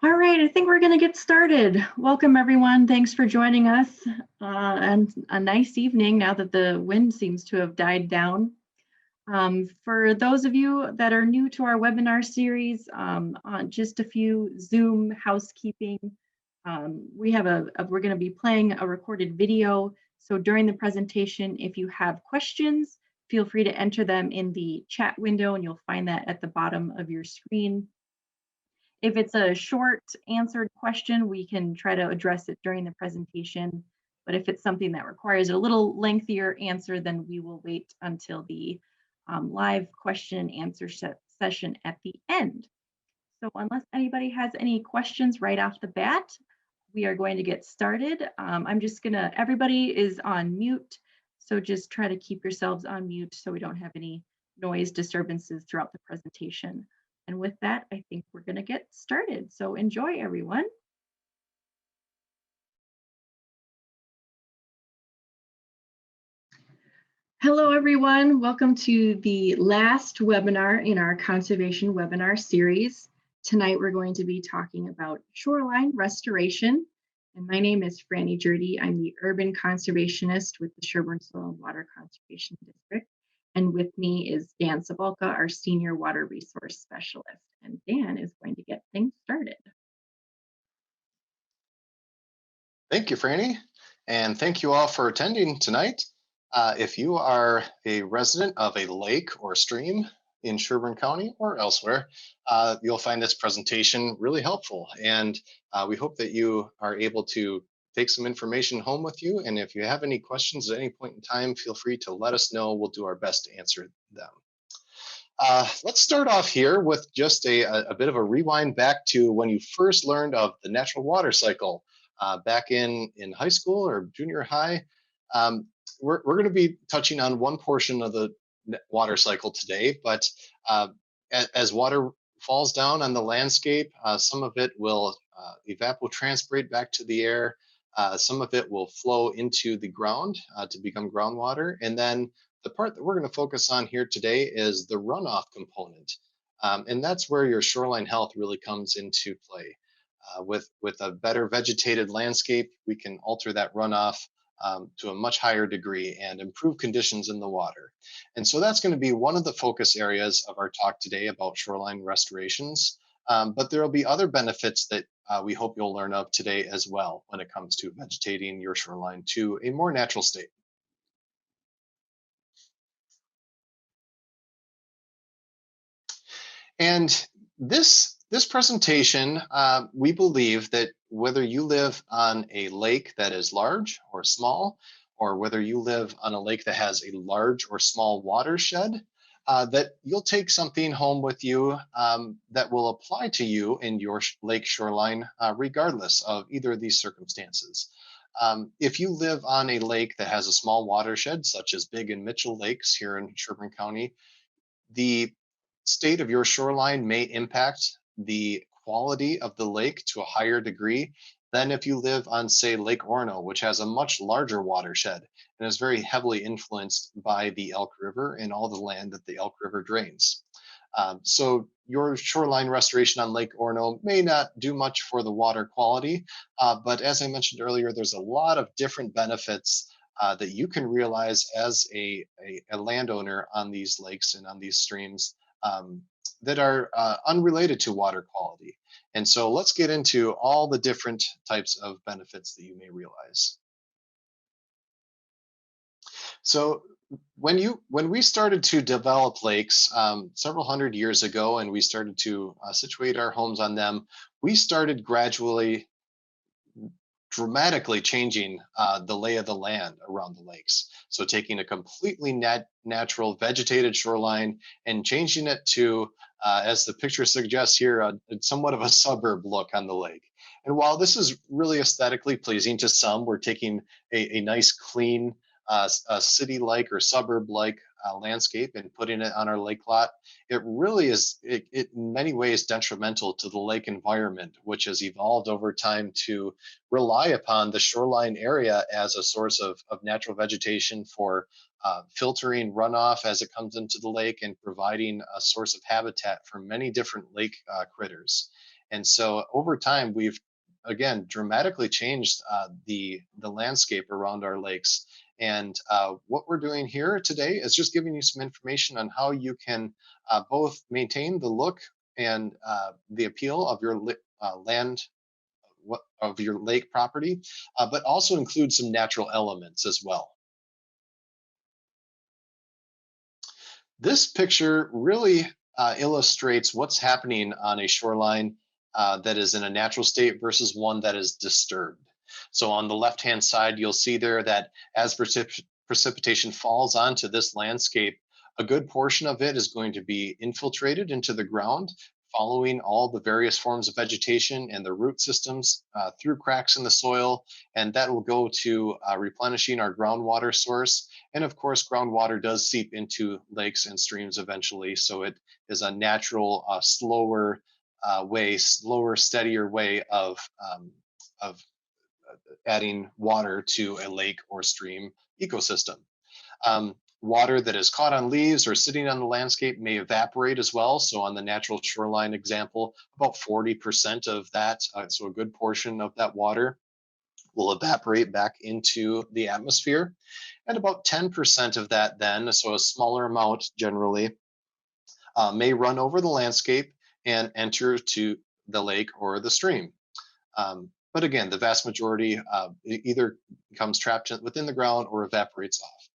All right, I think we're going to get started. Welcome, everyone. Thanks for joining us, and a nice evening now that the wind seems to have died down. For those of you that are new to our webinar series, on just a few Zoom housekeeping, we're going to be playing a recorded video. So during the presentation, if you have questions, feel free to enter them in the chat window, and you'll find that at the bottom of your screen. If it's a short answered question, we can try to address it during the presentation. But if it's something that requires a little lengthier answer, then we will wait until the live question and answer session at the end. So unless anybody has any questions right off the bat, we are going to get started. Everybody is on mute. So just try to keep yourselves on mute so we don't have any noise disturbances throughout the presentation. And with that, I think we're going to get started. So enjoy, everyone. Hello, everyone. Welcome to the last webinar in our conservation webinar series. Tonight, we're going to be talking about shoreline restoration. And my name is Franny Jurdy. I'm the urban conservationist with the Sherburne Soil and Water Conservation District. And with me is Dan Sabalka, our senior water resource specialist. And Dan is going to get things started. Thank you, Franny, and thank you all for attending tonight. If you are a resident of a lake or stream in Sherburne County or elsewhere, you'll find this presentation really helpful. And we hope that you are able to take some information home with you. And if you have any questions at any point in time, feel free to let us know. We'll do our best to answer them. Let's start off here with just a bit of a rewind back to when you first learned of the natural water cycle back in high school or junior high. We're going to be touching on one portion of the water cycle today, but as water falls down on the landscape, some of it will evapotranspirate back to the air. Some of it will flow into the ground to become groundwater, and then the part that we're going to focus on here today is the runoff component. And that's where your shoreline health really comes into play. With a better vegetated landscape, we can alter that runoff to a much higher degree and improve conditions in the water. And so that's going to be one of the focus areas of our talk today about shoreline restorations. But there will be other benefits that we hope you'll learn of today as well when it comes to vegetating your shoreline to a more natural state. And this presentation, we believe that whether you live on a lake that is large or small, or whether you live on a lake that has a large or small watershed, that you'll take something home with you that will apply to you in your lake shoreline, regardless of either of these circumstances. If you live on a lake that has a small watershed, such as Big and Mitchell Lakes here in Sherburne County, the state of your shoreline may impact the quality of the lake to a higher degree than if you live on, say, Lake Orono, which has a much larger watershed and is very heavily influenced by the Elk River and all the land that the Elk River drains. So your shoreline restoration on Lake Orono may not do much for the water quality, but as I mentioned earlier, there's a lot of different benefits that you can realize as a landowner on these lakes and on these streams that are unrelated to water quality. And so let's get into all the different types of benefits that you may realize. So when we started to develop lakes several hundred years ago, and we started to situate our homes on them, we started gradually dramatically changing the lay of the land around the lakes. So taking a completely natural vegetated shoreline and changing it to, as the picture suggests here, somewhat of a suburb look on the lake. And while this is really aesthetically pleasing to some, we're taking a nice, clean, city-like or suburb-like landscape and putting it on our lake lot. It really is, in many ways, detrimental to the lake environment, which has evolved over time to rely upon the shoreline area as a source of natural vegetation for filtering runoff as it comes into the lake and providing a source of habitat for many different lake critters. And so over time, we've again dramatically changed the landscape around our lakes. And what we're doing here today is just giving you some information on how you can both maintain the look and the appeal of your land of your lake property, but also include some natural elements as well. This picture really illustrates what's happening on a shoreline that is in a natural state versus one that is disturbed. So on the left-hand side, you'll see there that as precipitation falls onto this landscape, a good portion of it is going to be infiltrated into the ground, following all the various forms of vegetation and the root systems through cracks in the soil, and that will go to replenishing our groundwater source. And of course, groundwater does seep into lakes and streams eventually. So it is a natural, slower, steadier way of adding water to a lake or stream ecosystem. Water that is caught on leaves or sitting on the landscape may evaporate as well. So on the natural shoreline example, about 40% of that, so a good portion of that water will evaporate back into the atmosphere. And about 10% of that then, so a smaller amount generally, may run over the landscape and enter to the lake or the stream. But again, the vast majority either becomes trapped within the ground or evaporates off.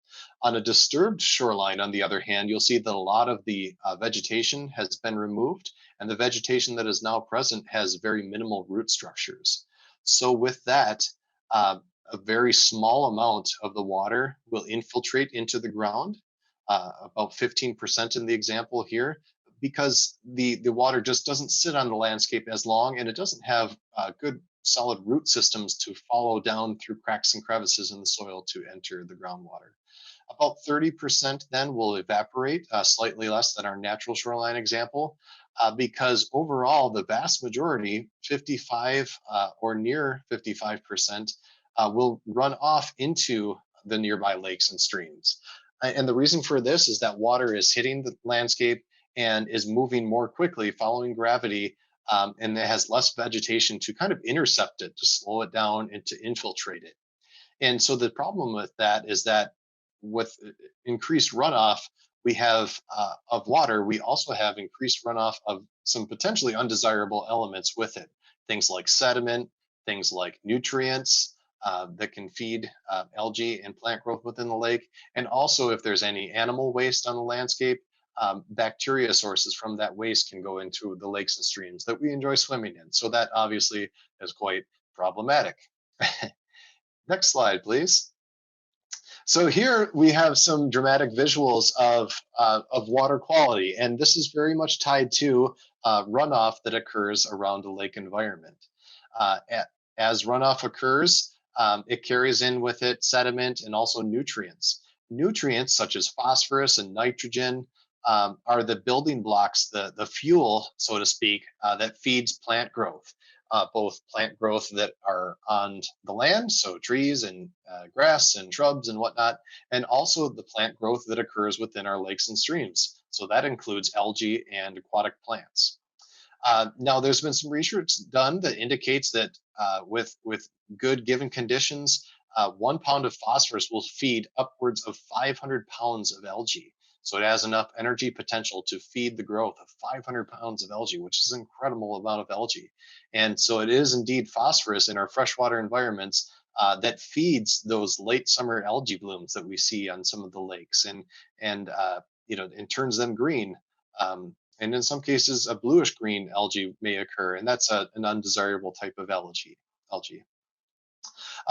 On a disturbed shoreline, on the other hand, you'll see that a lot of the vegetation has been removed, and the vegetation that is now present has very minimal root structures. So with that, a very small amount of the water will infiltrate into the ground, about 15% in the example here, because the water just doesn't sit on the landscape as long, and it doesn't have good solid root systems to follow down through cracks and crevices in the soil to enter the groundwater. About 30% then will evaporate, slightly less than our natural shoreline example, because overall, the vast majority, 55 or near 55%, will run off into the nearby lakes and streams. And the reason for this is that water is hitting the landscape and is moving more quickly following gravity, and it has less vegetation to kind of intercept it, to slow it down and to infiltrate it. And so the problem with that is that with increased runoff, we have of water, we also have increased runoff of some potentially undesirable elements with it. Things like sediment, things like nutrients that can feed algae and plant growth within the lake. And also, if there's any animal waste on the landscape, bacteria sources from that waste can go into the lakes and streams that we enjoy swimming in. So that obviously is quite problematic. Next slide, please. So here we have some dramatic visuals of water quality, and this is very much tied to runoff that occurs around the lake environment. Uh, as runoff occurs, it carries in with it sediment and also nutrients. Nutrients such as phosphorus and nitrogen are the building blocks, the fuel, so to speak, that feeds plant growth. Both plant growth that are on the land, so trees and grass and shrubs and whatnot, and also the plant growth that occurs within our lakes and streams. So that includes algae and aquatic plants. Now, there's been some research done that indicates that with good given conditions, 1 pound of phosphorus will feed upwards of 500 pounds of algae. So it has enough energy potential to feed the growth of 500 pounds of algae, which is an incredible amount of algae. And so it is indeed phosphorus in our freshwater environments that feeds those late summer algae blooms that we see on some of the lakes, and turns them green. And in some cases, a bluish green algae may occur, and that's an undesirable type of algae.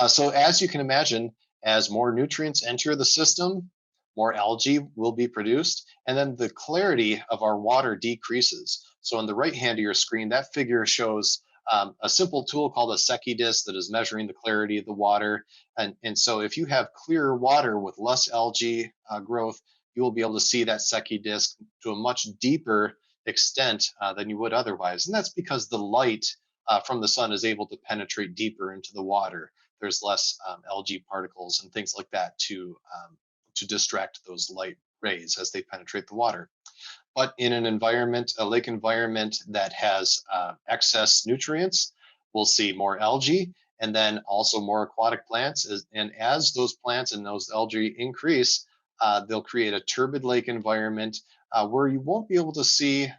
So as you can imagine, as more nutrients enter the system, more algae will be produced, and then the clarity of our water decreases. So on the right hand of your screen, that figure shows a simple tool called a Secchi disk that is measuring the clarity of the water. And so if you have clearer water with less algae growth, you will be able to see that Secchi disk to a much deeper extent than you would otherwise. And that's because the light from the sun is able to penetrate deeper into the water. There's less algae particles and things like that to distract those light rays as they penetrate the water. but in an environment, a lake environment that has excess nutrients, we'll see more algae and then also more aquatic plants. And as those plants and those algae increase, they'll create a turbid lake environment where you won't be able to see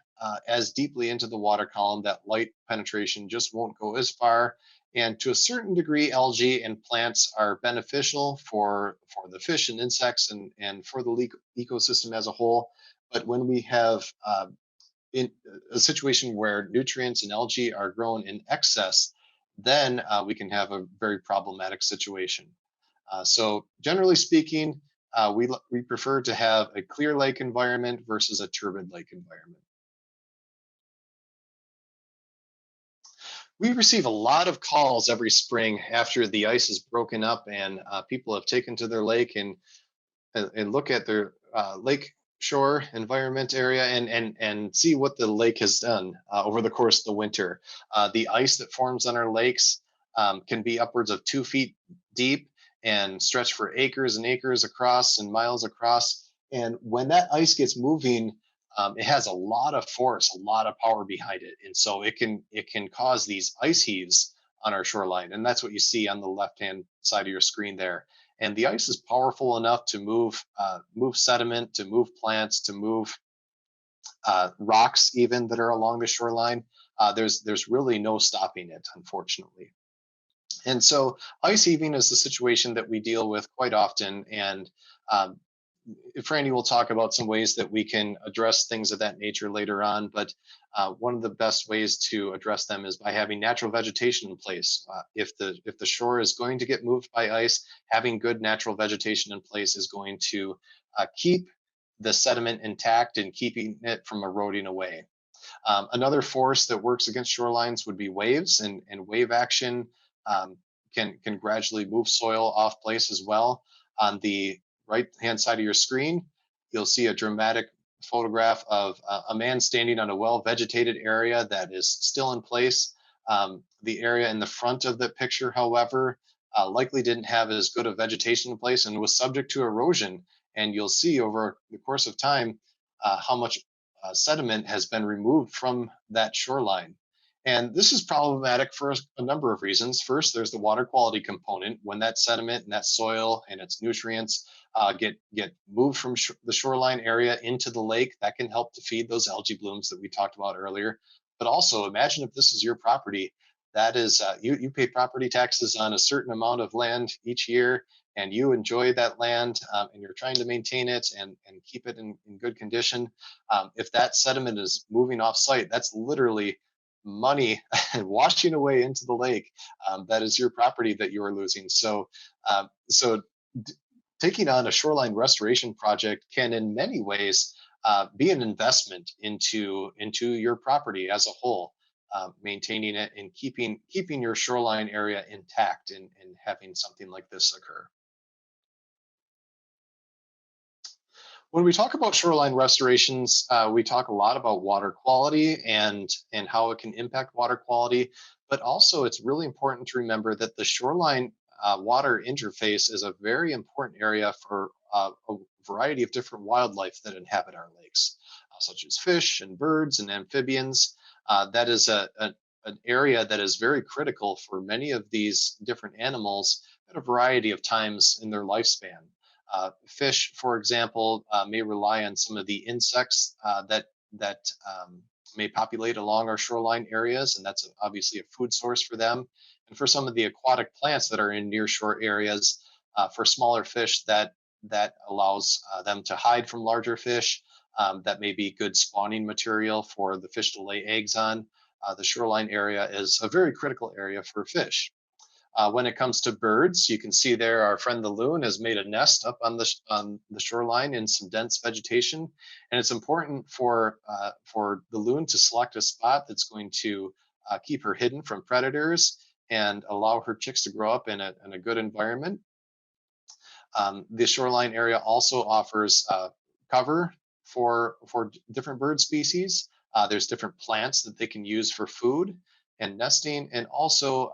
as deeply into the water column. That light penetration just won't go as far. And to a certain degree, algae and plants are beneficial for the fish and insects and for the ecosystem as a whole. But when we have in a situation where nutrients and algae are grown in excess, then we can have a very problematic situation. So generally speaking, we prefer to have a clear lake environment versus a turbid lake environment. We receive a lot of calls every spring after the ice is broken up and people have taken to their lake and look at their lake shore environment area and see what the lake has done over the course of the winter. The ice that forms on our lakes can be upwards of 2 feet deep and stretch for acres and acres across and miles across. And when that ice gets moving, it has a lot of force, a lot of power behind it, and so it can cause these ice heaves on our shoreline, and that's what you see on the left hand side of your screen there. And the ice is powerful enough to move sediment, to move plants, to move rocks even that are along the shoreline. There's really no stopping it, unfortunately. And so ice heaving is a situation that we deal with quite often. And um, Franny will talk about some ways that we can address things of that nature later on. But one of the best ways to address them is by having natural vegetation in place. If the shore is going to get moved by ice, having good natural vegetation in place is going to keep the sediment intact and keeping it from eroding away. Another force that works against shorelines would be waves, and wave action um, can gradually move soil off place as well. On the right hand side of your screen, you'll see a dramatic photograph of a man standing on a well vegetated area that is still in place. The area in the front of the picture, however, likely didn't have as good a vegetation in place and was subject to erosion. And you'll see over the course of time how much sediment has been removed from that shoreline. And this is problematic for a number of reasons. First, there's the water quality component. When that sediment and that soil and its nutrients get moved from the shoreline area into the lake, that can help to feed those algae blooms that we talked about earlier. But also, imagine if this is your property. That is, you pay property taxes on a certain amount of land each year, and you enjoy that land, and you're trying to maintain it and keep it in good condition. If that sediment is moving off site, that's literally money washing away into the lake. That is your property that you are losing. So taking on a shoreline restoration project can, in many ways, be an investment into your property as a whole, maintaining it and keeping your shoreline area intact and having something like this occur. When we talk about shoreline restorations, we talk a lot about water quality and how it can impact water quality, but also it's really important to remember that the shoreline water interface is a very important area for a variety of different wildlife that inhabit our lakes, such as fish and birds and amphibians. That is an area that is very critical for many of these different animals at a variety of times in their lifespan. Fish, for example, may rely on some of the insects that may populate along our shoreline areas, and that's obviously a food source for them. And for some of the aquatic plants that are in nearshore areas, for smaller fish, that allows them to hide from larger fish. That may be good spawning material for the fish to lay eggs on. The shoreline area is a very critical area for fish. When it comes to birds, you can see there our friend the loon has made a nest up on the shoreline in some dense vegetation, and it's important for the loon to select a spot that's going to keep her hidden from predators and allow her chicks to grow up in a good environment. The shoreline area also offers cover for different bird species. There's different plants that they can use for food and nesting, and also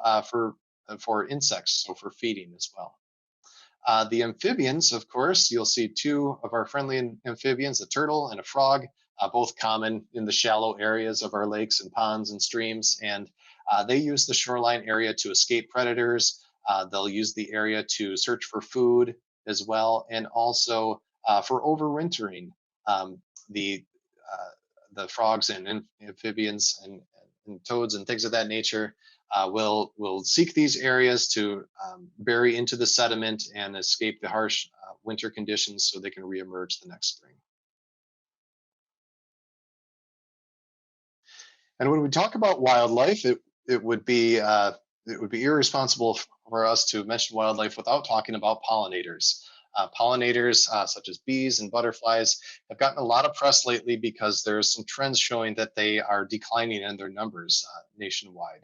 for insects, so for feeding as well. The amphibians, of course, you'll see two of our friendly amphibians, a turtle and a frog. both common in the shallow areas of our lakes and ponds and streams. And they use the shoreline area to escape predators. They'll use the area to search for food as well, and also for overwintering. Um, the the frogs and amphibians and toads and things of that nature will seek these areas to bury into the sediment and escape the harsh winter conditions so they can reemerge the next spring. And when we talk about wildlife, it would be irresponsible for us to mention wildlife without talking about pollinators. Pollinators such as bees and butterflies have gotten a lot of press lately because there's some trends showing that they are declining in their numbers nationwide.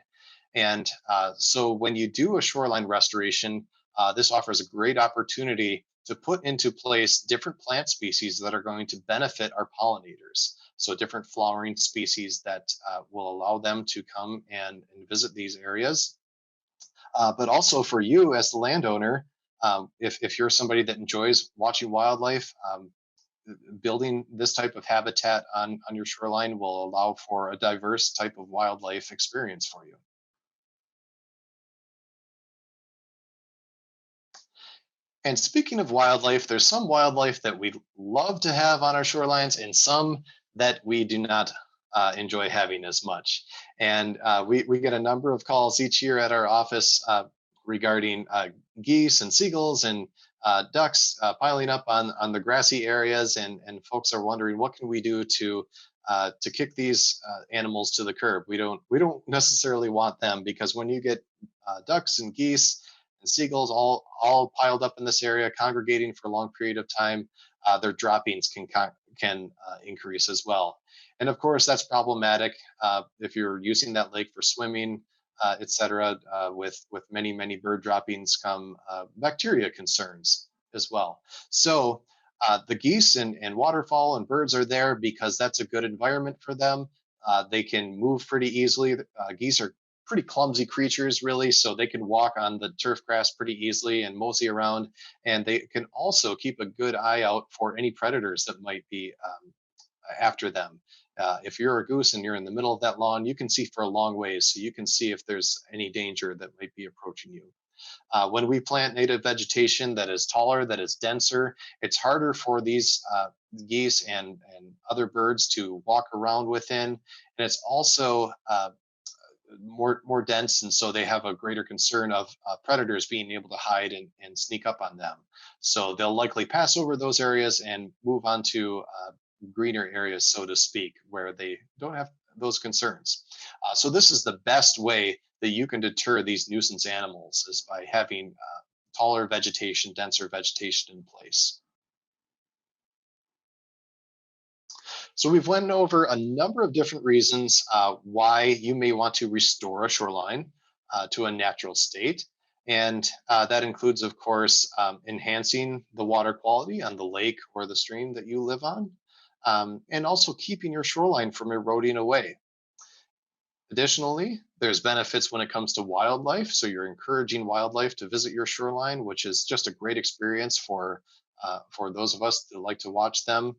And so when you do a shoreline restoration, this offers a great opportunity to put into place different plant species that are going to benefit our pollinators. So different flowering species that will allow them to come and visit these areas. But also for you as the landowner, if you're somebody that enjoys watching wildlife, building this type of habitat on your shoreline will allow for a diverse type of wildlife experience for you. And speaking of wildlife, there's some wildlife that we love to have on our shorelines and some that we do not enjoy having as much. And we get a number of calls each year at our office regarding geese and seagulls and ducks piling up on the grassy areas. And folks are wondering, what can we do to kick these animals to the curb? We don't necessarily want them, because when you get ducks and geese and seagulls all piled up in this area, congregating for a long period of time, their droppings can increase as well. And of course, that's problematic if you're using that lake for swimming, etc. With many bird droppings come bacteria concerns as well. So the geese and waterfowl and birds are there because that's a good environment for them. They can move pretty easily. Geese are pretty clumsy creatures, really, so they can walk on the turf grass pretty easily and mosey around. And they can also keep a good eye out for any predators that might be after them. If you're a goose and you're in the middle of that lawn, you can see for a long ways, so you can see if there's any danger that might be approaching you. When we plant native vegetation that is taller, that is denser, it's harder for these geese and other birds to walk around within. And it's also more dense, and so they have a greater concern of predators being able to hide and sneak up on them. So they'll likely pass over those areas and move on to greener areas, so to speak, where they don't have those concerns. So this is the best way that you can deter these nuisance animals, is by having taller vegetation, denser vegetation in place. So we've went over a number of different reasons why you may want to restore a shoreline to a natural state. And that includes, of course, enhancing the water quality on the lake or the stream that you live on, and also keeping your shoreline from eroding away. Additionally, there's benefits when it comes to wildlife. So you're encouraging wildlife to visit your shoreline, which is just a great experience for those of us that like to watch them,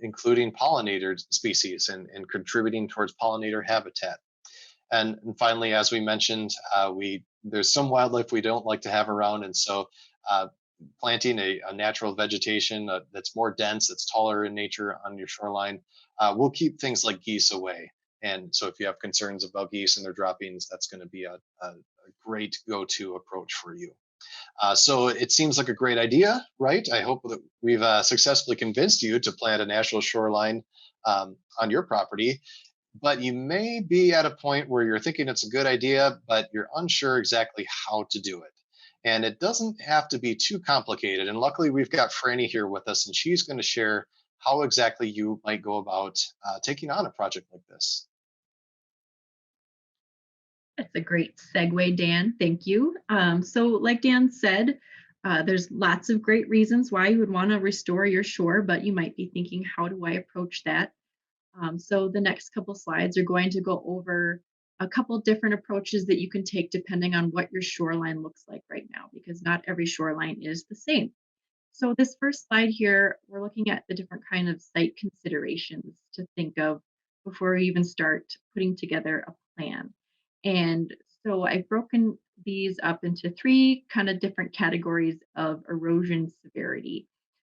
including pollinator species and contributing towards pollinator habitat. And finally, as we mentioned, we there's some wildlife we don't like to have around, and so planting a natural vegetation that's more dense, that's taller in nature on your shoreline, will keep things like geese away. And so if you have concerns about geese and their droppings, that's going to be a great go-to approach for you. So it seems like a great idea, right? I hope that we've successfully convinced you to plant a natural shoreline on your property. But you may be at a point where you're thinking it's a good idea, but you're unsure exactly how to do it. And it doesn't have to be too complicated. And luckily, we've got Franny here with us, and she's going to share how exactly you might go about taking on a project like this. That's a great segue, Dan. Thank you. So, like Dan said, there's lots of great reasons why you would want to restore your shore, but you might be thinking, how do I approach that? So, the next couple slides are going to go over a couple different approaches that you can take depending on what your shoreline looks like right now, because not every shoreline is the same. So this first slide here, we're looking at the different kind of site considerations to think of before we even start putting together a plan. And so I've broken these up into three kind of different categories of erosion severity.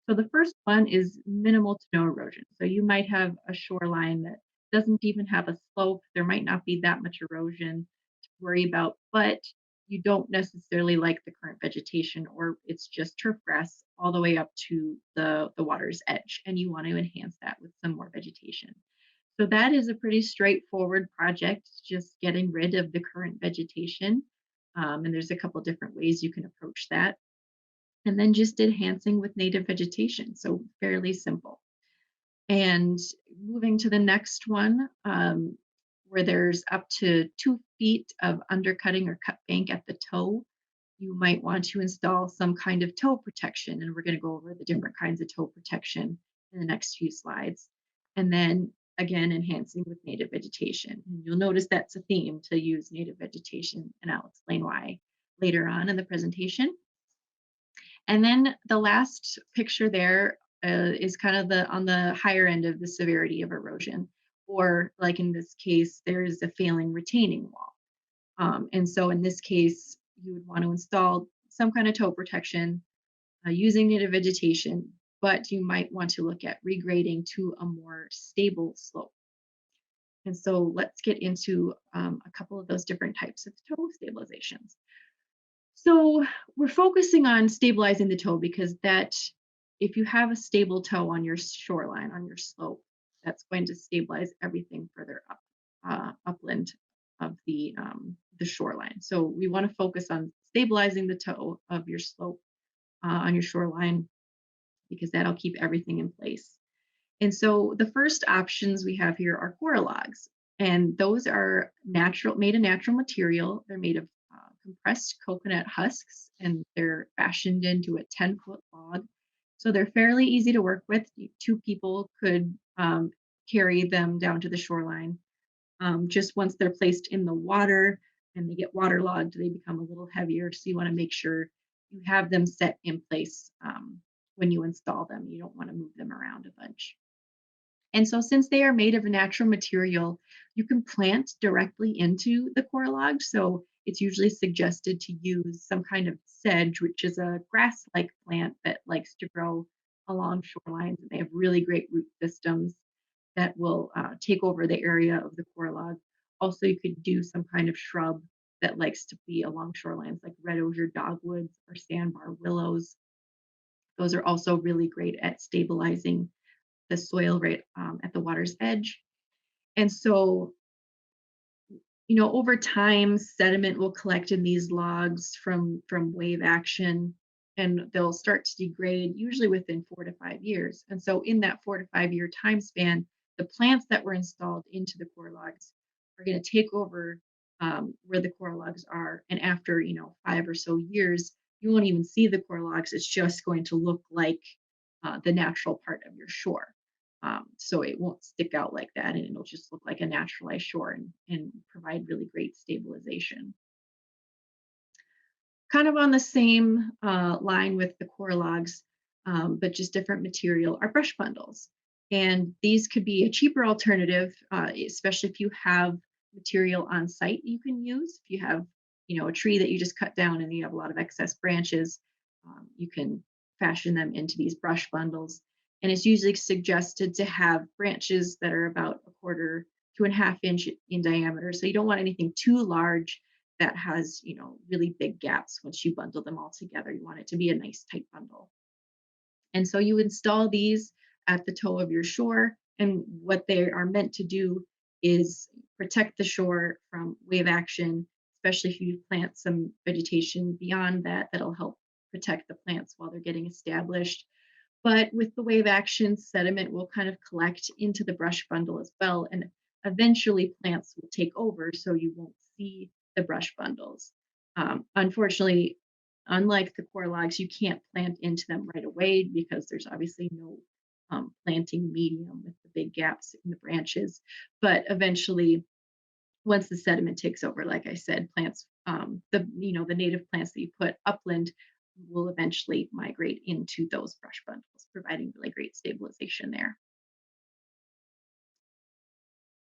So the first one is minimal to no erosion. So you might have a shoreline that doesn't even have a slope. There might not be that much erosion to worry about, but you don't necessarily like the current vegetation, or it's just turf grass all the way up to the water's edge, and you want to enhance that with some more vegetation. So that is a pretty straightforward project, just getting rid of the current vegetation. And there's a couple different ways you can approach that. And then just enhancing with native vegetation. So fairly simple. And moving to the next one, where there's up to 2 feet of undercutting or cut bank at the toe, you might want to install some kind of toe protection. And we're going to go over the different kinds of toe protection in the next few slides. And then again, enhancing with native vegetation. And you'll notice that's a theme to use native vegetation, and I'll explain why later on in the presentation. And then the last picture there is kind of the on the higher end of the severity of erosion, or like in this case, there is a failing retaining wall. And so in this case, you would want to install some kind of toe protection using native vegetation, but you might want to look at regrading to a more stable slope. And so let's get into a couple of those different types of toe stabilizations. So we're focusing on stabilizing the toe because that, if you have a stable toe on your shoreline, on your slope, that's going to stabilize everything further up, upland of the shoreline. So we want to focus on stabilizing the toe of your slope on your shoreline because that'll keep everything in place. And so the first options we have here are coir logs, and those are natural, made of natural material. They're made of compressed coconut husks, and they're fashioned into a 10-foot log. So they're fairly easy to work with. Two people could carry them down to the shoreline. Just once they're placed in the water and they get waterlogged, they become a little heavier. So you want to make sure you have them set in place when you install them. You don't want to move them around a bunch. And so since they are made of a natural material, you can plant directly into the coir log. So it's usually suggested to use some kind of sedge, which is a grass-like plant that likes to grow along shorelines. And they have really great root systems that will take over the area of the coir log. Also, you could do some kind of shrub that likes to be along shorelines, like red osier dogwoods or sandbar willows. Those are also really great at stabilizing the soil right at the water's edge. And so, over time, sediment will collect in these logs from wave action, and they'll start to degrade usually within 4 to 5 years. And so in that 4 to 5 year time span, the plants that were installed into the coir logs are going to take over where the coir logs are. And after 5 or so years, you won't even see the coir logs. It's just going to look like the natural part of your shore. So it won't stick out like that, and it'll just look like a naturalized shore and provide really great stabilization. Kind of on the same line with the coir logs, but just different material, are brush bundles. And these could be a cheaper alternative, especially if you have material on site you can use. If you have, a tree that you just cut down and you have a lot of excess branches, you can fashion them into these brush bundles. And it's usually suggested to have branches that are about 1/4 to 1/2 inch in diameter. So you don't want anything too large that has, really big gaps once you bundle them all together. You want it to be a nice tight bundle. And so you install these at the toe of your shore. And what they are meant to do is protect the shore from wave action, especially if you plant some vegetation beyond that, that'll help protect the plants while they're getting established. But with the wave action, sediment will kind of collect into the brush bundle as well. And eventually plants will take over, so you won't see the brush bundles. Unfortunately, unlike the coir logs, you can't plant into them right away because there's obviously no planting medium with the big gaps in the branches. But eventually, once the sediment takes over, like I said, plants, the native plants that you put upland will eventually migrate into those brush bundles, providing really great stabilization there.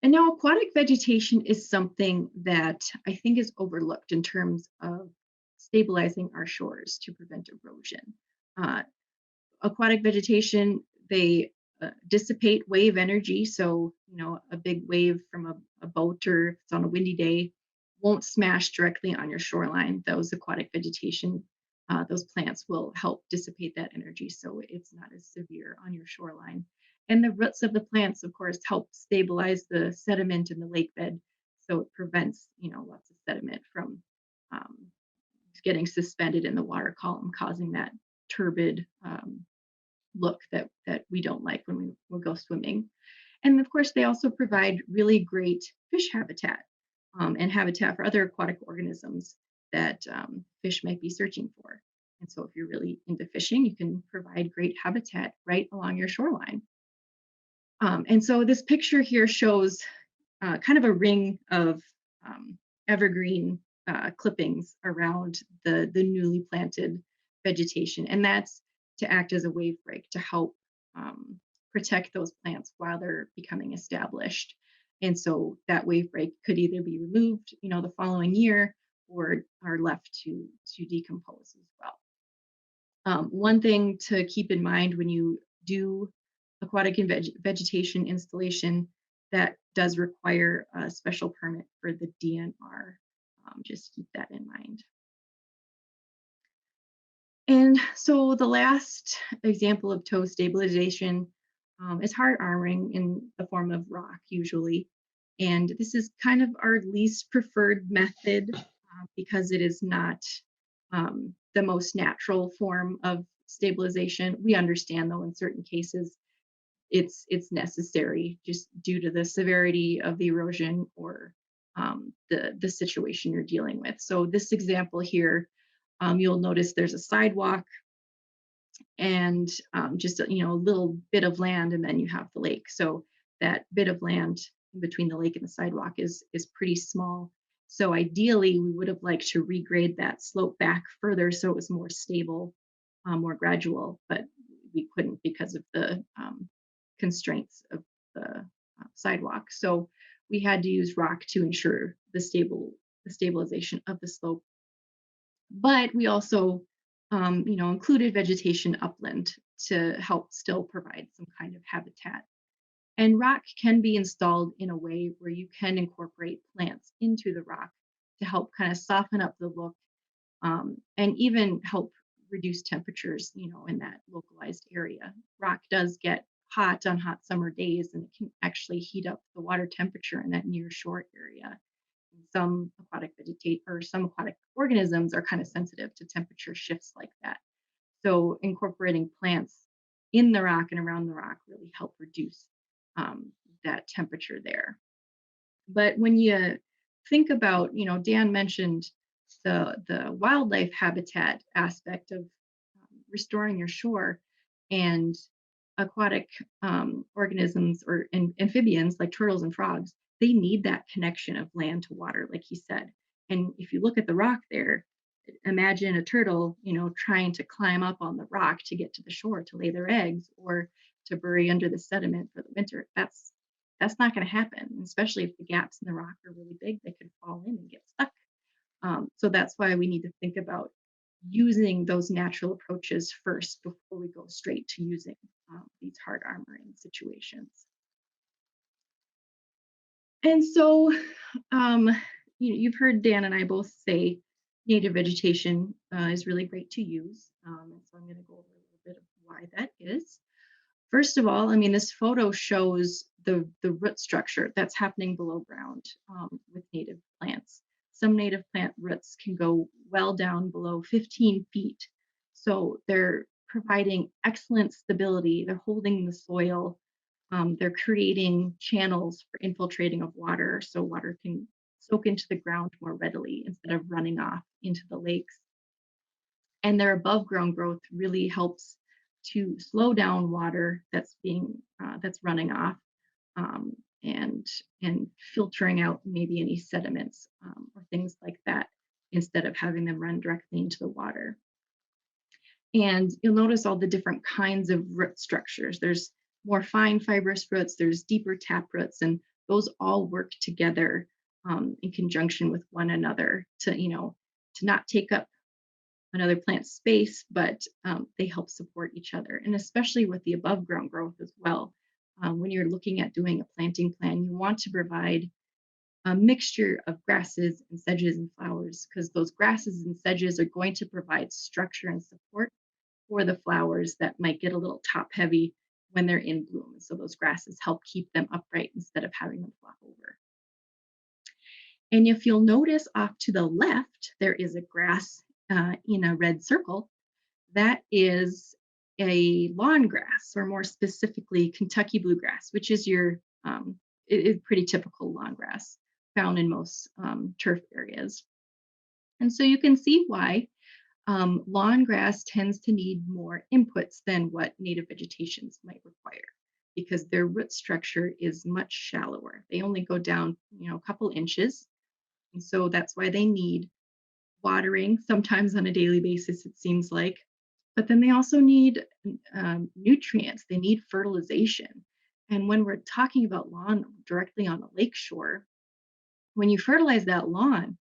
And now aquatic vegetation is something that I think is overlooked in terms of stabilizing our shores to prevent erosion. Uh, Aquatic vegetation, they dissipate wave energy. So, a big wave from a boat, or if it's on a windy day, won't smash directly on your shoreline. Those aquatic vegetation, those plants will help dissipate that energy so it's not as severe on your shoreline. And the roots of the plants, of course, help stabilize the sediment in the lake bed. So it prevents, lots of sediment from um, getting suspended in the water column, causing that turbid look that we don't like when we go swimming. And of course, they also provide really great fish habitat and habitat for other aquatic organisms that fish might be searching for. And so, if you're really into fishing, you can provide great habitat right along your shoreline. And so, this picture here shows kind of a ring of um, evergreen clippings around the newly planted vegetation. And that's to act as a wave break to help um, protect those plants while they're becoming established. And so that wave break could either be removed, the following year, or are left to decompose as well. One thing to keep in mind when you do aquatic and vegetation installation, that does require a special permit for the DNR. Just keep that in mind. And so the last example of toe stabilization is hard armoring in the form of rock usually. And this is kind of our least preferred method because it is not the most natural form of stabilization. We understand though in certain cases it's necessary just due to the severity of the erosion or the situation you're dealing with. So this example here, you'll notice there's a sidewalk and just a little bit of land, and then you have the lake. So that bit of land in between the lake and the sidewalk is pretty small. So ideally, we would have liked to regrade that slope back further so it was more stable, more gradual, but we couldn't because of the constraints of the sidewalk. So we had to use rock to ensure the stabilization of the slope. But we also, included vegetation upland to help still provide some kind of habitat. And rock can be installed in a way where you can incorporate plants into the rock to help kind of soften up the look and even help reduce temperatures, in that localized area. Rock does get hot on hot summer days, and it can actually heat up the water temperature in that near shore area. Some aquatic organisms are kind of sensitive to temperature shifts like that. So incorporating plants in the rock and around the rock really help reduce that temperature there. But when you think about, Dan mentioned the wildlife habitat aspect of restoring your shore, and aquatic organisms or amphibians like turtles and frogs, they need that connection of land to water, like he said. And if you look at the rock there, imagine a turtle, trying to climb up on the rock to get to the shore to lay their eggs or to bury under the sediment for the winter. That's not going to happen, especially if the gaps in the rock are really big. They could fall in and get stuck. So that's why we need to think about using those natural approaches first before we go straight to using these hard armoring situations. And so you've heard Dan and I both say native vegetation is really great to use. And so I'm going to go over a little bit of why that is. First of all, this photo shows the root structure that's happening below ground with native plants. Some native plant roots can go well down below 15 feet. So they're providing excellent stability. They're holding the soil. They're creating channels for infiltrating of water so water can soak into the ground more readily instead of running off into the lakes. And their above ground growth really helps to slow down water that's running off and filtering out maybe any sediments or things like that instead of having them run directly into the water. And you'll notice all the different kinds of root structures. There's more fine fibrous roots, there's deeper tap roots, and those all work together in conjunction with one another to, to not take up another plant's space, but they help support each other. And especially with the above ground growth as well. When you're looking at doing a planting plan, you want to provide a mixture of grasses and sedges and flowers, because those grasses and sedges are going to provide structure and support for the flowers that might get a little top heavy when they're in bloom. So those grasses help keep them upright instead of having them flop over. And if you'll notice off to the left, there is a grass in a red circle. That is a lawn grass, or more specifically, Kentucky bluegrass, which is your it is pretty typical lawn grass found in most turf areas. And so you can see why lawn grass tends to need more inputs than what native vegetations might require, because their root structure is much shallower. They only go down, a couple inches. And so that's why they need watering sometimes on a daily basis, it seems like. But then they also need nutrients, they need fertilization. And when we're talking about lawn directly on a lakeshore, when you fertilize that lawn,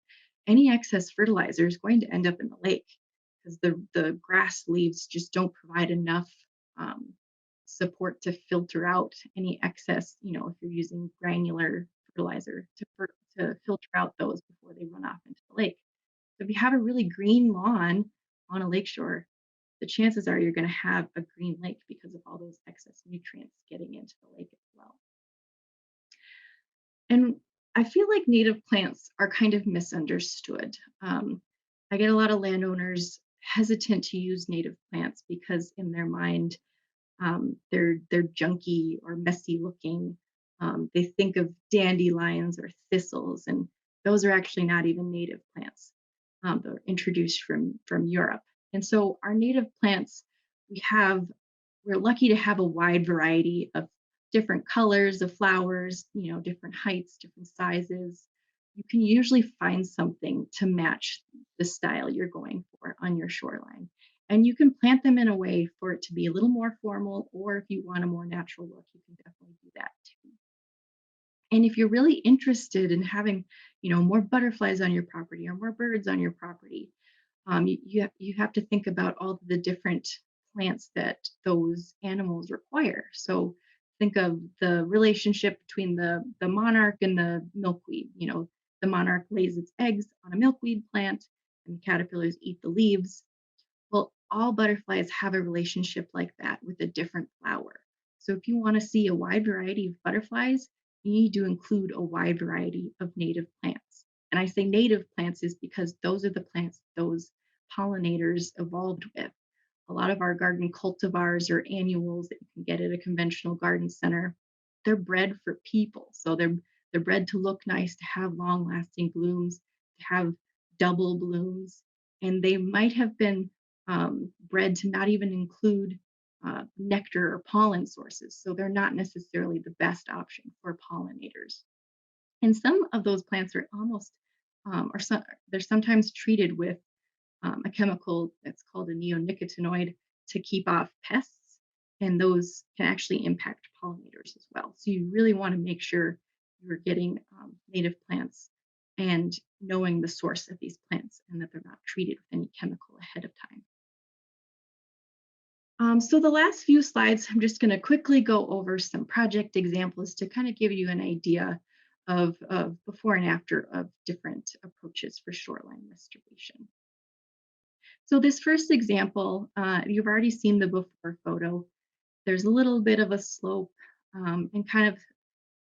any excess fertilizer is going to end up in the lake, because the grass leaves just don't provide enough um, support to filter out any excess, if you're using granular fertilizer to filter out those before they run off into the lake. So if you have a really green lawn on a lakeshore, the chances are you're going to have a green lake because of all those excess nutrients getting into the lake as well. And I feel like native plants are kind of misunderstood. I get a lot of landowners hesitant to use native plants because in their mind, they're junky or messy looking. They think of dandelions or thistles, and those are actually not even native plants. They're introduced from Europe. And so our native plants, we're lucky to have a wide variety of different colors of flowers, different heights, different sizes. You can usually find something to match the style you're going for on your shoreline. And you can plant them in a way for it to be a little more formal, or if you want a more natural look, you can definitely do that too. And if you're really interested in having, more butterflies on your property or more birds on your property, you have to think about all the different plants that those animals require. So think of the relationship between the monarch and the milkweed. The monarch lays its eggs on a milkweed plant, and the caterpillars eat the leaves. Well, all butterflies have a relationship like that with a different flower. So if you want to see a wide variety of butterflies, you need to include a wide variety of native plants. And I say native plants is because those are the plants those pollinators evolved with. A lot of our garden cultivars or annuals that you can get at a conventional garden center, they're bred for people. So they're bred to look nice, to have long lasting blooms, to have double blooms. And they might have been bred to not even include nectar or pollen sources. So they're not necessarily the best option for pollinators. And some of those plants are almost, they're sometimes treated with a chemical that's called a neonicotinoid to keep off pests. And those can actually impact pollinators as well. So you really want to make sure you're getting native plants and knowing the source of these plants and that they're not treated with any chemical ahead of time. So the last few slides, I'm just going to quickly go over some project examples to kind of give you an idea of before and after of different approaches for shoreline restoration. So this first example, you've already seen the before photo. There's a little bit of a slope and kind of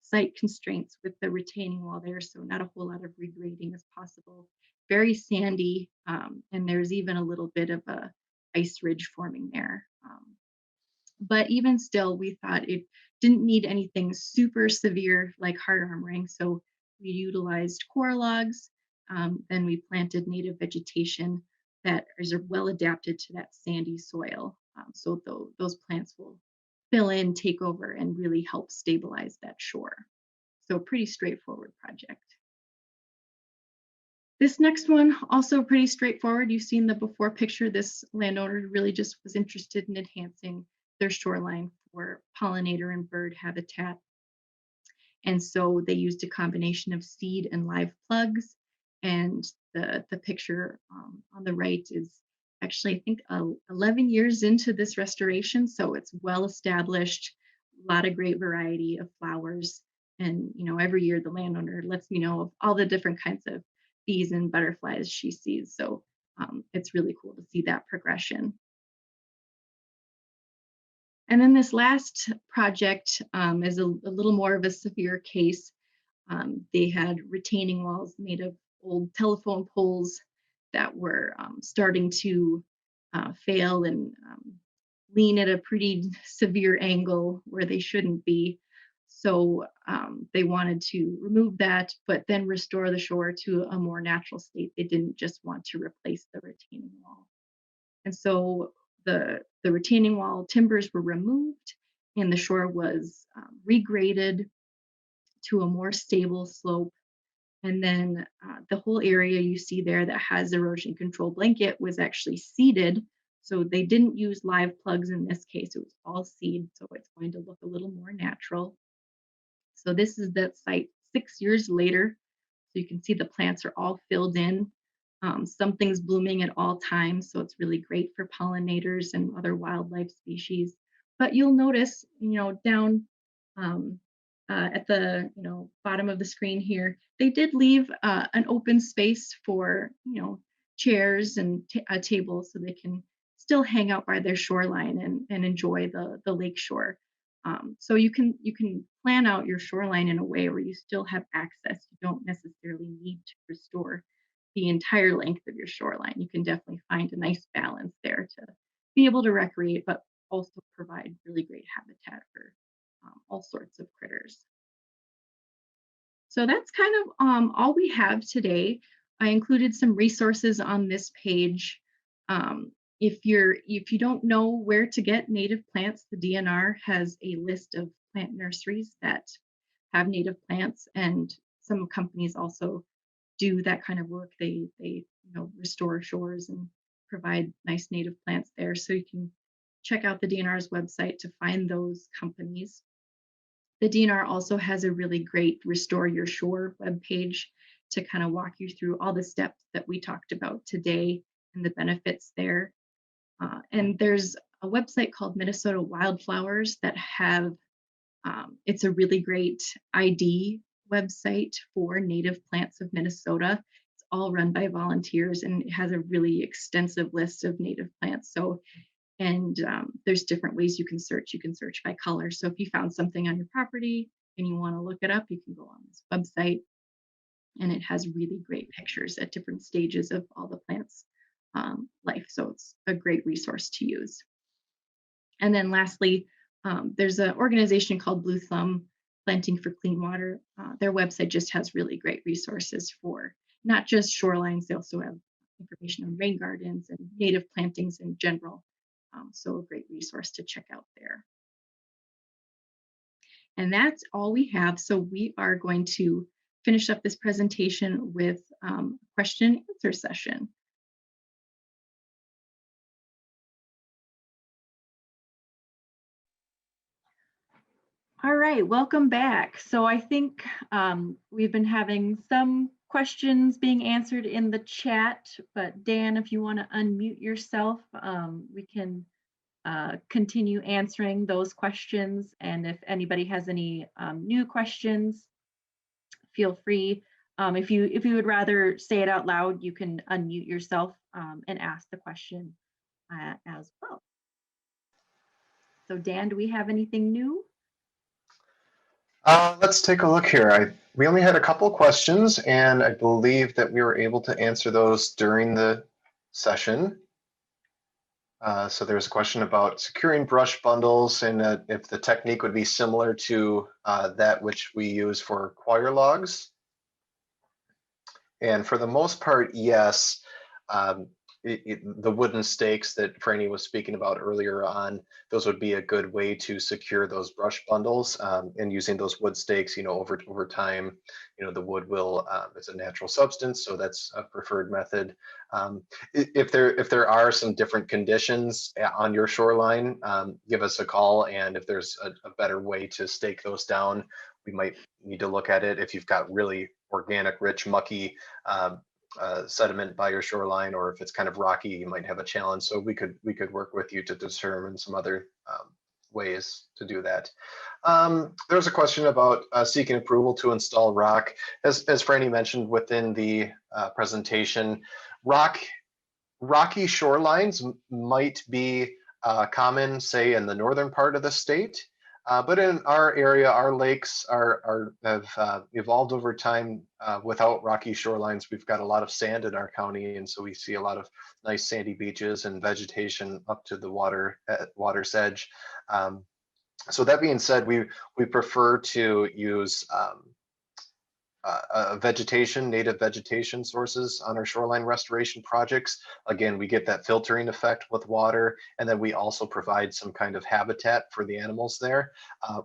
site constraints with the retaining wall there, so not a whole lot of regrading as possible. Very sandy, and there's even a little bit of a ice ridge forming there. But even still, we thought it didn't need anything super severe like hard armoring, so we utilized core logs. Then we planted native vegetation that is well adapted to that sandy soil. So those plants will fill in, take over, and really help stabilize that shore. So pretty straightforward project. This next one, also pretty straightforward. You've seen the before picture. This landowner really just was interested in enhancing their shoreline for pollinator and bird habitat. And so they used a combination of seed and live plugs. And the picture on the right is actually, I think, 11 years into this restoration. So it's well established, a lot of great variety of flowers. And, you know, every year the landowner lets me know of all the different kinds of bees and butterflies she sees. So it's really cool to see that progression. And then this last project is a little more of a severe case. They had retaining walls made of old telephone poles that were starting to fail and lean at a pretty severe angle where they shouldn't be. So they wanted to remove that, but then restore the shore to a more natural state. They didn't just want to replace the retaining wall. And so the retaining wall timbers were removed and the shore was regraded to a more stable slope. And then the whole area you see there that has erosion control blanket was actually seeded. So they didn't use live plugs in this case. It was all seed. So it's going to look a little more natural. So this is that site 6 years later. So you can see the plants are all filled in. Something's blooming at all times. So it's really great for pollinators and other wildlife species. But you'll notice, you know, down um, at the bottom of the screen here, they did leave an open space for chairs and a table so they can still hang out by their shoreline and enjoy the lake shore. So you can plan out your shoreline in a way where you still have access. You don't necessarily need to restore the entire length of your shoreline. You can definitely find a nice balance there to be able to recreate, but also provide really great habitat for all sorts of critters. So that's kind of all we have today. I included some resources on this page. If you don't know where to get native plants, the DNR has a list of plant nurseries that have native plants, and some companies also do that kind of work. They restore shores and provide nice native plants there. So you can check out the DNR's website to find those companies. The DNR also has a really great Restore Your Shore webpage to kind of walk you through all the steps that we talked about today and the benefits there. And there's a website called Minnesota Wildflowers that have, it's a really great ID website for native plants of Minnesota. It's all run by volunteers and it has a really extensive list of native plants. So and there's different ways you can search. You can search by color. So if you found something on your property and you want to look it up, you can go on this website and it has really great pictures at different stages of all the plants' life. So it's a great resource to use. And then lastly, there's an organization called Blue Thumb Planting for Clean Water. Their website just has really great resources for not just shorelines, they also have information on rain gardens and native plantings in general. So a great resource to check out there. And that's all we have. So we are going to finish up this presentation with a question and answer session. All right, welcome back. So I think we've been having some questions being answered in the chat, but Dan, if you want to unmute yourself, we can continue answering those questions. And if anybody has any new questions, feel free. If you would rather say it out loud, you can unmute yourself and ask the question as well. So Dan, do we have anything new? Let's take a look here. We only had a couple questions, and I believe that we were able to answer those during the session. So there's a question about securing brush bundles and if the technique would be similar to that which we use for choir logs. And for the most part, yes. the wooden stakes that Franny was speaking about earlier on, those would be a good way to secure those brush bundles. And using those wood stakes, over time, the wood will, it's a natural substance, so that's a preferred method. If there are some different conditions on your shoreline, give us a call, and if there's a better way to stake those down, we might need to look at it. If you've got really organic, rich, mucky sediment by your shoreline, or if it's kind of rocky, you might have a challenge. So we could work with you to determine some other ways to do that. There's a question about seeking approval to install rock. As Franny mentioned within the presentation, rocky shorelines might be common, say, in the northern part of the state. But in our area, our lakes have evolved over time without rocky shorelines. We've got a lot of sand in our county, and so we see a lot of nice sandy beaches and vegetation up to the water's edge. So that being said, we prefer to use native vegetation sources on our shoreline restoration projects. Again, we get that filtering effect with water, and then we also provide some kind of habitat for the animals there.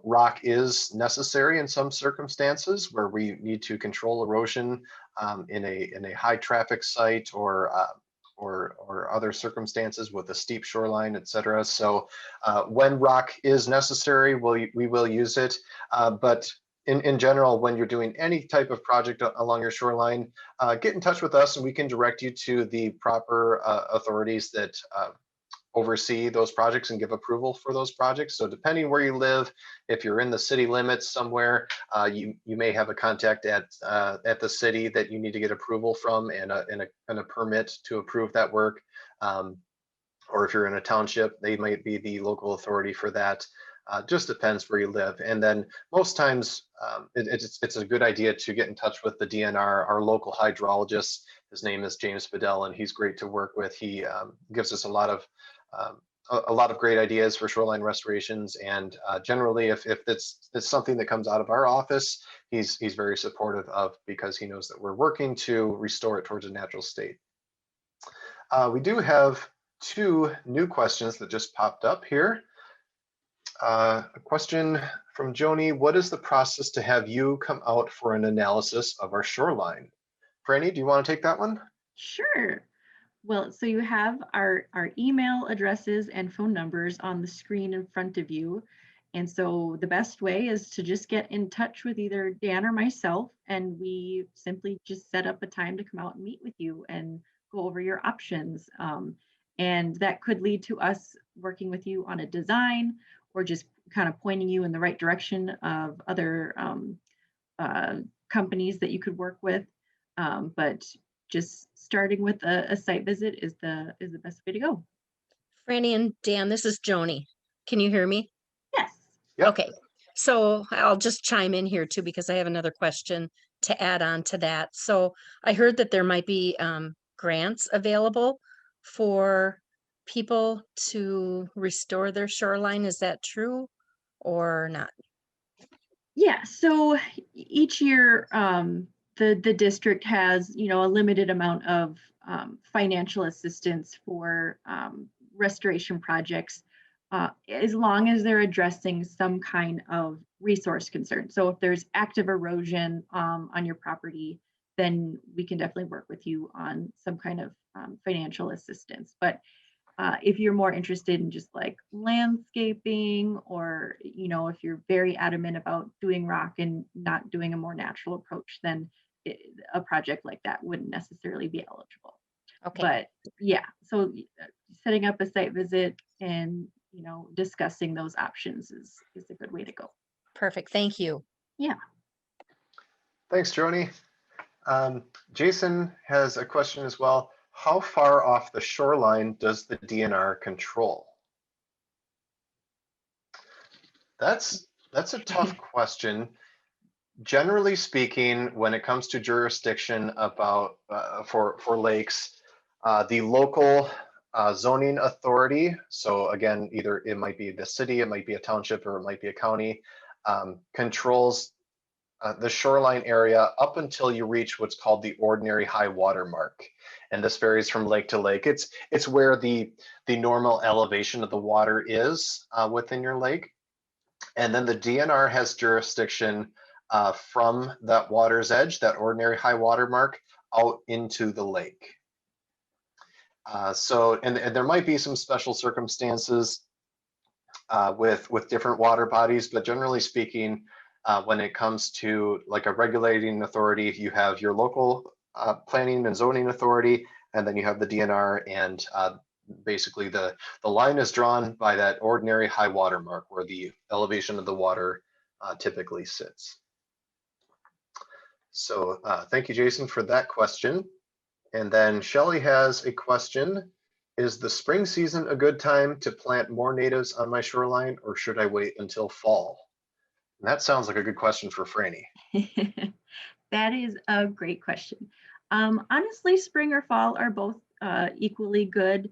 Rock is necessary in some circumstances where we need to control erosion in a high traffic site, or other circumstances with a steep shoreline, etc. So when rock is necessary, we will use it, but in general, when you're doing any type of project along your shoreline, get in touch with us and we can direct you to the proper authorities that oversee those projects and give approval for those projects. So depending where you live, if you're in the city limits somewhere, you may have a contact at the city that you need to get approval from, and a permit to approve that work. Or if you're in a township, they might be the local authority for that. Just depends where you live. And then most times it's a good idea to get in touch with the DNR, our local hydrologist. His name is James Bedell, and he's great to work with. He gives us a lot of great ideas for shoreline restorations. And generally, if it's something that comes out of our office, he's very supportive of, because he knows that we're working to restore it towards a natural state. We do have 2 new questions that just popped up here. A question from Joni: what is the process to have you come out for an analysis of our shoreline? Franny, do you want to take that one? Sure. Well, so you have our email addresses and phone numbers on the screen in front of you. And so the best way is to just get in touch with either Dan or myself, and we simply just set up a time to come out and meet with you and go over your options. And that could lead to us working with you on a design, or just kind of pointing you in the right direction of other companies that you could work with. But just starting with a site visit is the best way to go. Franny and Dan, this is Joni. Can you hear me? Yes. Yep. Okay, so I'll just chime in here too, because I have another question to add on to that. So I heard that there might be grants available for people to restore their shoreline. Is that true or not? Yeah, so each year the district has, a limited amount of financial assistance for restoration projects, as long as they're addressing some kind of resource concern. So if there's active erosion on your property, then we can definitely work with you on some kind of financial assistance. But if you're more interested in just like landscaping, or if you're very adamant about doing rock and not doing a more natural approach, then a project like that wouldn't necessarily be eligible. Okay. But yeah, so setting up a site visit and discussing those options is a good way to go. Perfect. Thank you. Yeah. Thanks, Joni. Jason has a question as well. How far off the shoreline does the DNR control? That's a tough question. Generally speaking, when it comes to jurisdiction about for lakes, the local zoning authority, so again, either it might be the city, it might be a township, or it might be a county, controls the shoreline area up until you reach what's called the ordinary high water mark. And this varies from lake to lake. It's where the normal elevation of the water is within your lake. And then the DNR has jurisdiction from that water's edge, that ordinary high water mark, out into the lake. And there might be some special circumstances with different water bodies, but generally speaking, when it comes to like a regulating authority, you have your local planning and zoning authority, and then you have the DNR, and basically the line is drawn by that ordinary high water mark where the elevation of the water typically sits. So thank you, Jason, for that question. And then Shelley has a question. Is the spring season a good time to plant more natives on my shoreline, or should I wait until fall? And that sounds like a good question for Franny. That is a great question. Honestly, spring or fall are both equally good.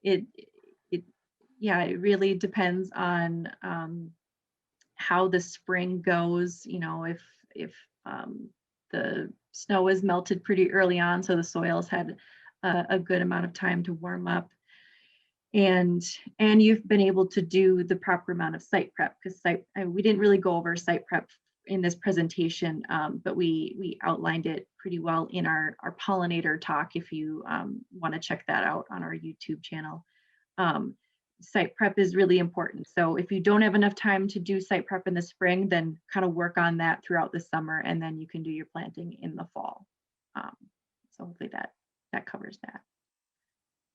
It really depends on how the spring goes. You know, if the snow is melted pretty early on, so the soils had a good amount of time to warm up, and you've been able to do the proper amount of site prep, because we didn't really go over site prep in this presentation, but we outlined it pretty well in our pollinator talk, if you want to check that out on our YouTube channel. Site prep is really important. So if you don't have enough time to do site prep in the spring, then kind of work on that throughout the summer, and then you can do your planting in the fall. So hopefully that covers that.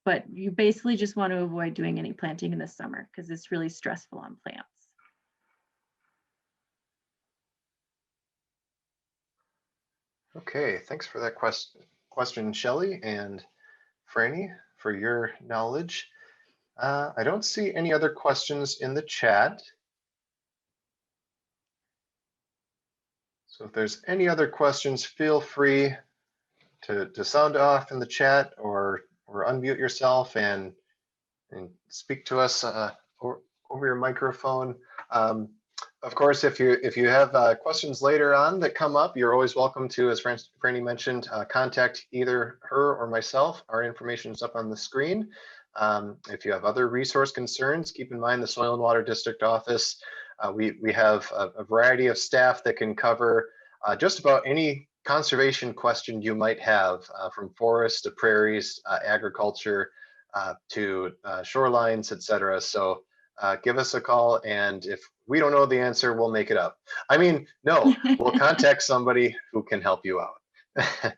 But you basically just want to avoid doing any planting in the summer because it's really stressful on plants. Okay, thanks for that question, Shelley and Franny, for your knowledge. I don't see any other questions in the chat. So if there's any other questions, feel free to sound off in the chat or unmute yourself and speak to us over your microphone. Of course, if you have questions later on that come up, you're always welcome to, as Franny mentioned, contact either her or myself. Our information is up on the screen. If you have other resource concerns, keep in mind the Soil and Water District Office. We have a variety of staff that can cover just about any conservation question you might have, from forests to prairies, agriculture, to shorelines, etc. So give us a call, and if we don't know the answer, we'll make it up. I mean, no, we'll contact somebody who can help you out.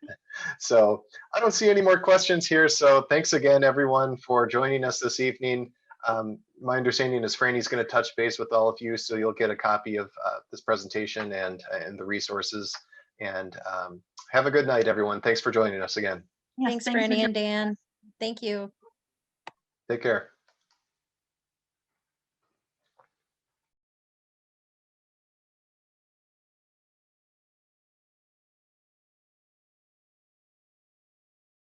So I don't see any more questions here. So thanks again, everyone, for joining us this evening. My understanding is Franny's going to touch base with all of you, so you'll get a copy of this presentation and the resources. And have a good night, everyone. Thanks for joining us again. Thanks, Franny and Dan. Thank you. Take care.